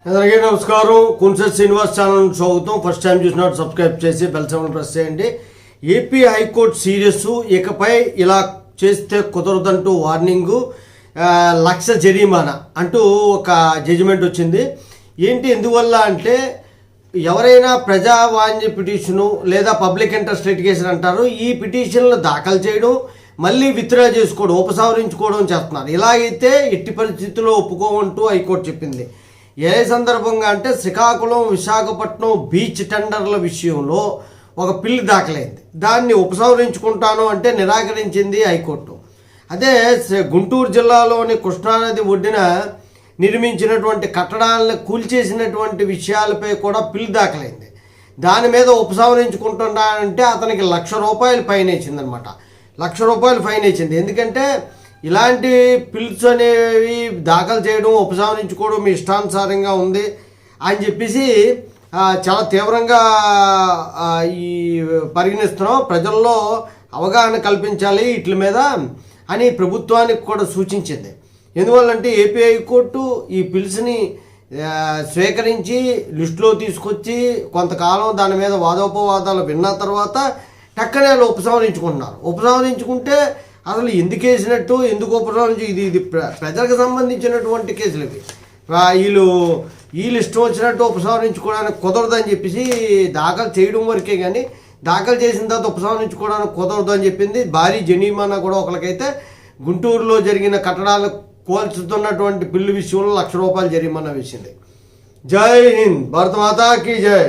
అందరికీ నమస్కారం. కున్సెట్ శ్రీనివాస్ ఛానల్ స్వాగతం. ఫస్ట్ టైం చూసినట్టు సబ్స్క్రైబ్ చేసి బెల్ సింబల్ ప్రెస్ చేయండి. ఏపీ హైకోర్టు సీరియస్, ఇకపై ఇలా చేస్తే కుదరదంటూ వార్నింగు, 1,00,000 జరిమానా అంటూ ఒక జడ్జిమెంట్ వచ్చింది. ఏంటి ఎందువల్ల అంటే, ఎవరైనా ప్రజావాణ్య పిటిషను లేదా పబ్లిక్ ఇంట్రెస్ట్ లిటిగేషన్ అంటారు, ఈ పిటిషన్లు దాఖలు చేయడం మళ్ళీ విత్డ్రా చేసుకోవడం, ఉపసంహరించుకోవడం చేస్తున్నారు. ఇలా అయితే ఎట్టి పరిస్థితుల్లో ఒప్పుకోమంటూ హైకోర్టు చెప్పింది. ఏ సందర్భంగా అంటే, శ్రీకాకుళం విశాఖపట్నం బీచ్ టెండర్ల విషయంలో ఒక పిల్లి దాఖలైంది. దాన్ని ఉపసంహరించుకుంటాను అంటే నిరాకరించింది హైకోర్టు. అదే గుంటూరు జిల్లాలోని కృష్ణానది ఒడ్డున నిర్మించినటువంటి కట్టడాలను కూల్చేసినటువంటి విషయాలపై కూడా పిల్లి దాఖలైంది. దాని మీద ఉపసంహరించుకుంటున్నానంటే అతనికి ₹1,00,000 ఫైన్ వేసిందనమాట. ₹1,00,000 ఫైన్ వేసింది. ఎందుకంటే ఇలాంటి పిల్స్ అనేవి దాఖలు చేయడం, ఉపసంహరించుకోవడం మీ ఇష్టానుసారంగా ఉంది అని చెప్పేసి చాలా తీవ్రంగా ఈ పరిగణిస్తున్నాం. ప్రజల్లో అవగాహన కల్పించాలి వీటి మీద అని ప్రభుత్వానికి కూడా సూచించింది. ఎందువల్లంటే ఏపీ హైకోర్టు ఈ పిల్స్ని స్వీకరించి లిస్టులో తీసుకొచ్చి కొంతకాలం దాని మీద వాదోపవాదాలు విన్న తర్వాత టక్కనే ఉపసంహరించుకుంటున్నారు. ఉపసంహరించుకుంటే అసలు ఎందుకు వేసినట్టు, ఎందుకు ఉపసంహరించి, ఇది ప్రజలకు సంబంధించినటువంటి కేసులు ఇవి. వీళ్ళు ఇష్టం వచ్చినట్టు ఉపసంహరించుకోవడానికి కుదరదని చెప్పేసి దాఖలు చేయడం వరకే, కానీ దాఖలు చేసిన తర్వాత ఉపసంహరించుకోవడానికి కుదరదు అని చెప్పింది. భారీ జరిమానా కూడా ఒకరికైతే గుంటూరులో జరిగిన కట్టడాలు కోల్చుతున్నటువంటి పిల్లు విషయంలో ₹1,00,000 జరిమానా వేసింది. జై హింద్, భారత మాతాకి జై.